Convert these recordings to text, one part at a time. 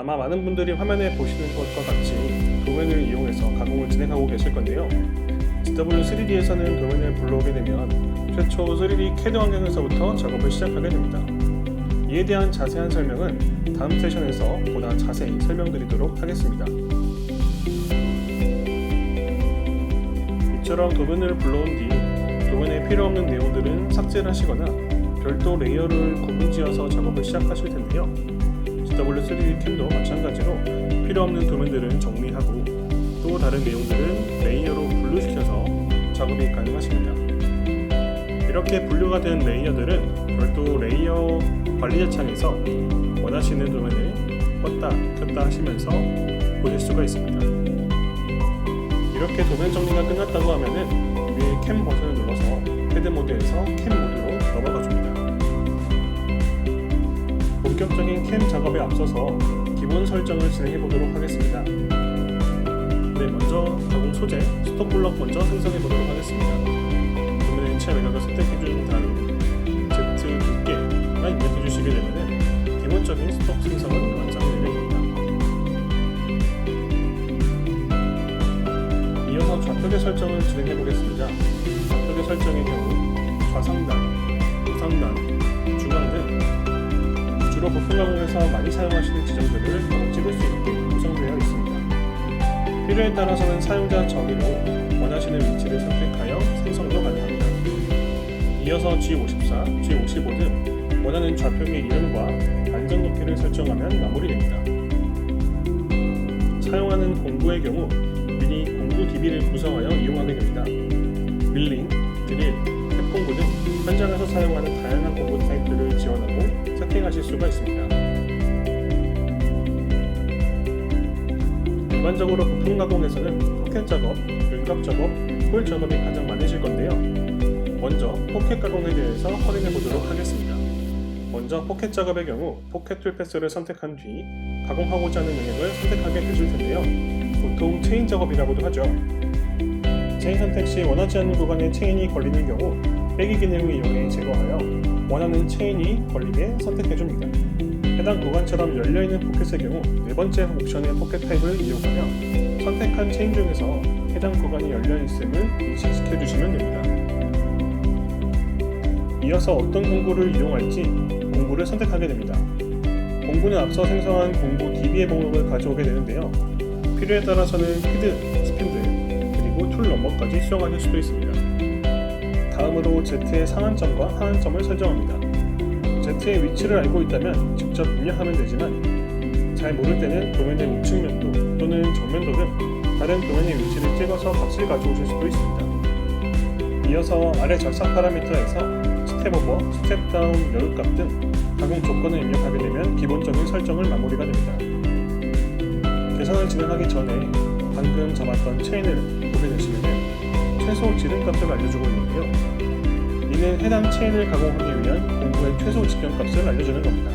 아마 많은 분들이 화면에 보시는 것과 같이 도면을 이용해서 가공을 진행하고 계실 건데요. GW3D에서는 도면을 불러오게 되면 최초 3D CAD 환경에서부터 작업을 시작하게 됩니다. 이에 대한 자세한 설명은 다음 세션에서 보다 자세히 설명드리도록 하겠습니다. 이처럼 도면을 불러온 뒤 도면에 필요없는 내용들은 삭제를 하시거나 별도 레이어를 구분지어서 작업을 시작하실 텐데요. GW3D 캠도 마찬가지로 필요없는 도면들은 정리하고 또 다른 내용들은 레이어로 분류시켜서 작업이 가능하십니다. 이렇게 분류가 된 레이어들은 별도 레이어 관리자 창에서 원하시는 도면을 껐다 켰다 하시면서 보실 수가 있습니다. 이렇게 도면 정리가 끝났다고 하면은 위에 캠 버튼을 눌러서 CAD 모드에서 캠 모드로 넘어가 줍니다. 본격적인 캠 작업에 앞서서 기본 설정을 진행해 보도록 하겠습니다. 먼저 가공 소재 스톡 블럭 먼저 생성해 보도록 하겠습니다. 도면의 위치 외곽을 선택해 준 다음 Z 두께만 입력해 주시게 되면 기본적인 스톡 생성은 완성이 되게 됩니다. 이어서 좌표계 설정을 진행해 보겠습니다. 좌표계 설정의 경우 좌상단, 우상단, 중앙 등 주로 부품 가공에서 많이 사용하시는 지점들을 바로 찍을 수 있게 구성되어 있습니다. 필요에 따라서는 사용자 정의로 원하시는 위치를 선택하여 생성도 가능합니다. 이어서 G54, G55 등 원하는 좌표계 이름과 안전 높이를 설정하면 마무리됩니다. 사용하는 공구의 경우 미니 공구 DB를 구성하여 이용하게 됩니다. 밀링, 드릴, 탭공구 등 현장에서 사용하는 다양한 공구 타입들을 지원하고 세팅하실 수가 있습니다. 일반적으로 부품 가공에서는 포켓 작업, 윤곽 작업, 홀 작업이 가장 많으실 건데요. 먼저 포켓 가공에 대해서 확인해 보도록 하겠습니다. 먼저 포켓 작업의 경우 포켓 툴 패스를 선택한 뒤 가공하고자 하는 영역을 선택하게 되실 텐데요. 보통 체인 작업이라고도 하죠. 체인 선택 시 원하지 않는 구간에 체인이 걸리는 경우 빼기 기능을 이용해 제거하여 원하는 체인이 걸리게 선택해 줍니다. 해당 구간처럼 열려있는 포켓의 경우 네 번째 옵션의 포켓 타입을 이용하여 선택한 체인 중에서 해당 구간이 열려있음을 인식시켜 주시면 됩니다. 이어서 어떤 공구를 이용할지 공구를 선택하게 됩니다. 공구는 앞서 생성한 공구 DB의 목록을 가져오게 되는데요. 필요에 따라서는 피드, 스핀들, 그리고 툴 넘버까지 수정하실 수도 있습니다. 다음으로 Z의 상한점과 하한점을 설정합니다. Z의 위치를 알고 있다면 직접 입력하면 되지만 잘 모를 때는 도면의 우측 면도 또는 정면도 등 다른 도면의 위치를 찍어서 값을 가져오실 수도 있습니다. 이어서 아래 절삭 파라미터에서 스텝 오버, 스텝 다운 여유값 등 가공 조건을 입력하게 되면 기본적인 설정을 마무리가 됩니다. 계산을 진행하기 전에 방금 잡았던 체인을 보게 되시면 최소 지름값을 알려주고 있는데요. 이는 해당 체인을 가공하기 위한 공구의 최소 직경값을 알려주는 겁니다.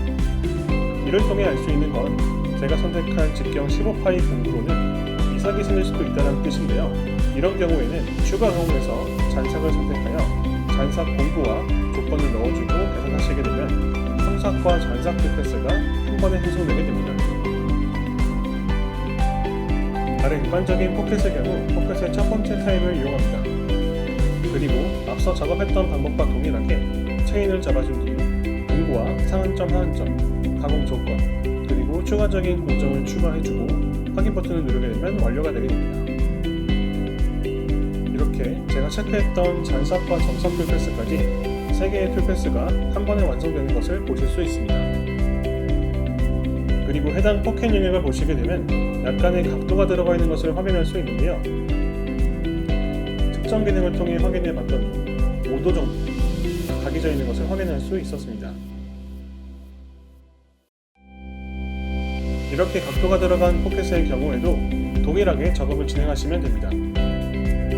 이를 통해 알 수 있는 건 제가 선택한 직경 15파이 공구로는 이삭이 생길 수도 있다는 뜻인데요. 이런 경우에는 추가 가공에서 잔삭을 선택하여 잔삭 공구와 조건을 넣어주고 계산하시게 되면 성삭과 잔삭 디패스가 한 번에 해소되게 됩니다. 다른 일반적인 포켓의 경우 포켓의 첫 번째 타입을 이용합니다. 그리고 앞서 작업했던 방법과 동일하게 체인을 잡아준 뒤 공구와 상한점, 하한점, 가공 조건, 그리고 추가적인 공정을 추가해주고 확인 버튼을 누르게 되면 완료가 되게 됩니다. 이렇게 제가 체크했던 잔삭과 정삭 툴패스까지 3개의 툴패스가 한 번에 완성되는 것을 보실 수 있습니다. 그리고 해당 포켓 영역을 보시게 되면 약간의 각도가 들어가 있는 것을 확인할 수 있는데요. 특정 기능을 통해 확인해 봤더니 5도 정도 각이져 있는 것을 확인할 수 있었습니다. 이렇게 각도가 들어간 포켓의 경우에도 동일하게 작업을 진행하시면 됩니다.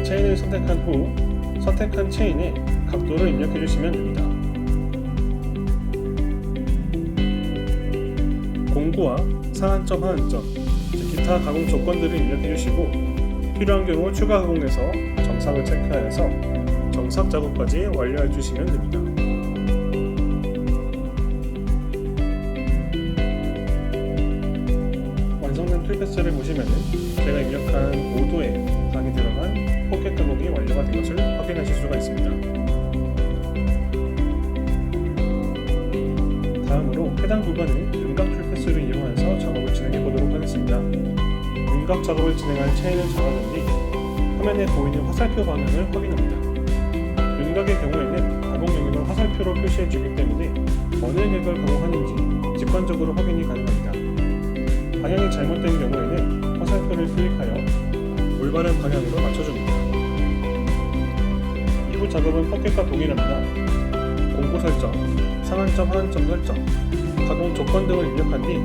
체인을 선택한 후 선택한 체인에 각도를 입력해 주시면 됩니다. 공구와 상한점, 하한점, 기타 가공 조건들을 입력해 주시고 필요한 경우 추가 가공에서 정삭을 체크하여서 정삭 작업까지 완료해 주시면 됩니다. 툴패스를 보시면은 제가 입력한 5도의 각이 들어간 포켓 가공이 완료가 된 것을 확인하실 수가 있습니다. 다음으로 해당 구간은 윤곽 툴패스를 이용해서 작업을 진행해 보도록 하겠습니다. 윤곽 작업을 진행할 체인을 정하는 뒤 화면에 보이는 화살표 방향을 확인합니다. 윤곽의 경우에는 가공 영역을 화살표로 표시해 주기 때문에 어느 객을 가공하는지 직관적으로 확인이 가능합니다. 방향이 잘못된 경우에는 화살표를 클릭하여 올바른 방향으로 맞춰줍니다. 이후 작업은 포켓과 동일합니다. 공구 설정, 상한점, 하한점 설정, 가공 조건 등을 입력한 뒤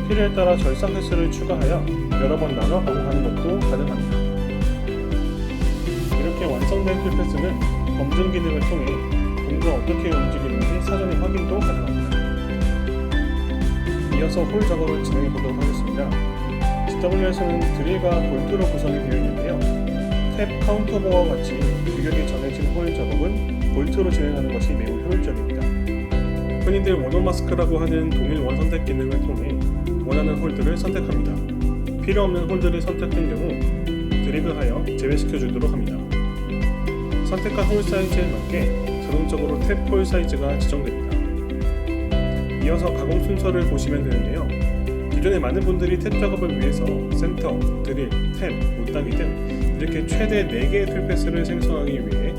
필요에 따라 절삭 횟수를 추가하여 여러 번 나눠 가공하는 것도 가능합니다. 이렇게 완성된 툴패스는 검증 기능을 통해 공구가 어떻게 움직이는지 사전에 확인도 가능합니다. 이어서 홀 작업을 진행해 보도록 하겠습니다. GW에서는 드릴과 볼트로 구성이 되어 있는데요. 탭 카운터버와 같이 규격이 정해진 홀 작업은 볼트로 진행하는 것이 매우 효율적입니다. 흔히들 원원 마스크라고 하는 동일 원 선택 기능을 통해 원하는 홀들을 선택합니다. 필요 없는 홀들이 선택된 경우 드래그하여 제외시켜 주도록 합니다. 선택한 홀 사이즈에 맞게 자동적으로 탭 홀 사이즈가 지정됩니다. 이어서 가공 순서를 보시면 되는데요. 기존에 많은 분들이 탭 작업을 위해서 센터, 드릴, 탭, 못따기 등 이렇게 최대 4개의 툴패스를 생성하기 위해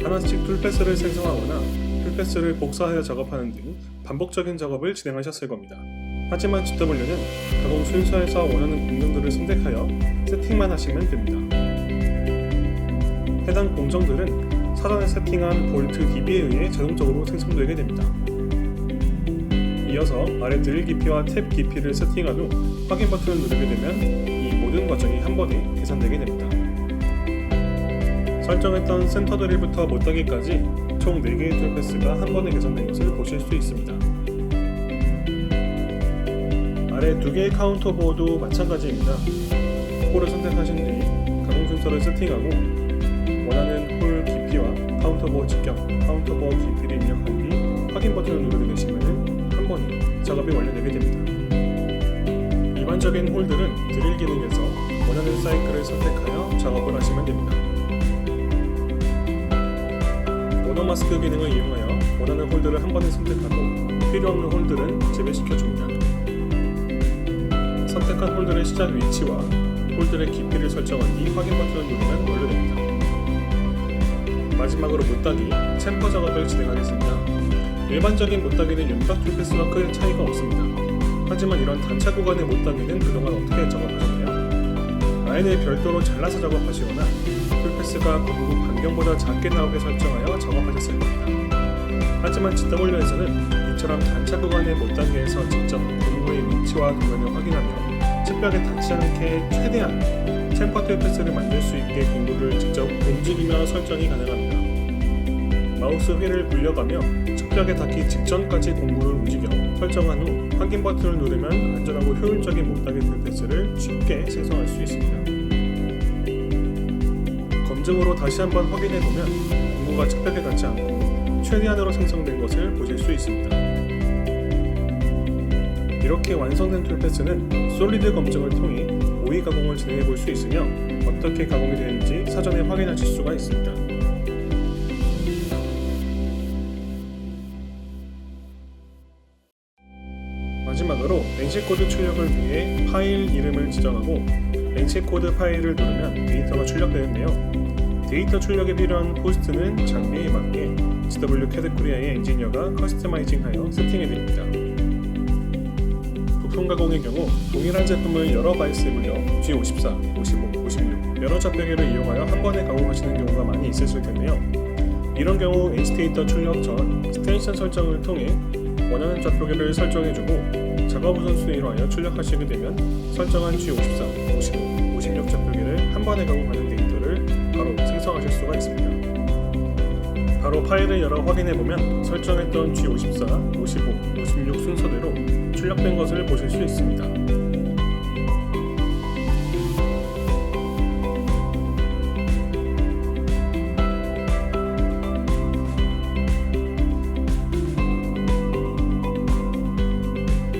하나씩 툴패스를 생성하거나 툴패스를 복사하여 작업하는 등 반복적인 작업을 진행하셨을 겁니다. 하지만 GW는 가공 순서에서 원하는 공정들을 선택하여 세팅만 하시면 됩니다. 해당 공정들은 사전에 세팅한 볼트 DB에 의해 자동적으로 생성되게 됩니다. 이어서 아래 드릴 깊이와 탭 깊이를 세팅한 후 확인 버튼을 누르게 되면 이 모든 과정이 한 번에 계산되게 됩니다. 설정했던 센터 드릴부터 못따기까지 총 4개의 툴패스가 한 번에 개선된 것을 보실 수 있습니다. 아래 2개의 카운터 보어도 마찬가지입니다. 홀을 선택하신 뒤 가공 순서를 세팅하고 원하는 홀 깊이와 카운터 보어 직경, 카운터 보어 깊이를 입력한 뒤 확인 버튼을 누르게 되시면 한 번에 작업이 완료되게 됩니다. 일반적인 홀들은 드릴 기능에서 원하는 사이클을 선택하여 작업을 하시면 됩니다. 원원 마스크 기능을 이용하여 원하는 홀들을 한 번에 선택하고 필요 없는 홀들은 제외시켜 줍니다. 선택한 홀들의 시작 위치와 홀들의 깊이를 설정한 뒤 확인 버튼을 누르면 완료됩니다. 마지막으로 못따기, 챔퍼 작업을 진행하겠습니다. 일반적인 못따기는 윤곽 툴패스와 큰 차이가 없습니다. 하지만 이런 단차 구간의 못따기는 그동안 어떻게 작업하셨나요? 라인을 별도로 잘라서 작업하시거나 툴패스가 공구 반경보다 작게 나오게 설정하여 작업하셨을 겁니다. 하지만 GW에서는 이처럼 단차 구간의 못따기에서 직접 공구의 위치와 도면을 확인하며 측벽에 닿지 않게 최대한 챔퍼 툴패스를 만들 수 있게 공구를 직접 움직이며 설정이 가능합니다. 마우스 휠을 굴려가며 측벽에 닿기 직전까지 공구를 움직여 설정한 후 확인 버튼을 누르면 안전하고 효율적인 못따기 툴패스를 쉽게 생성할 수 있습니다. 검증으로 다시 한번 확인해보면 공구가 측벽에 닿지 않고 최대한으로 생성된 것을 보실 수 있습니다. 이렇게 완성된 툴패스는 솔리드 검증을 통해 오이 가공을 진행해 볼 수 있으며 어떻게 가공이 되는지 사전에 확인하실 수가 있습니다. 마지막으로 랭시코드 출력을 위해 파일 이름을 지정하고 랭시코드 파일을 누르면 데이터가 출력되는데요. 데이터 출력에 필요한 호스트는 장비에 맞게 GW CAD 코리아의 엔지니어가 커스터마이징하여 세팅해드립니다. 부품 가공의 경우 동일한 제품을 여러 바이스에 물려 G54, 55, 56 여러 좌표계를 이용하여 한 번에 가공하시는 경우가 많이 있으실 텐데요. 이런 경우 엔지데이터 출력 전 스테이션 설정을 통해 원하는 좌표계를 설정해주고 작업 우선순위로 하여 출력하시게 되면 설정한 G54, 55, 56 좌표계를 한 번에 가공하는 데이터를 바로 생성하실 수가 있습니다. 바로 파일을 열어 확인해보면 설정했던 G54, 55, 56 순서대로 출력된 것을 보실 수 있습니다.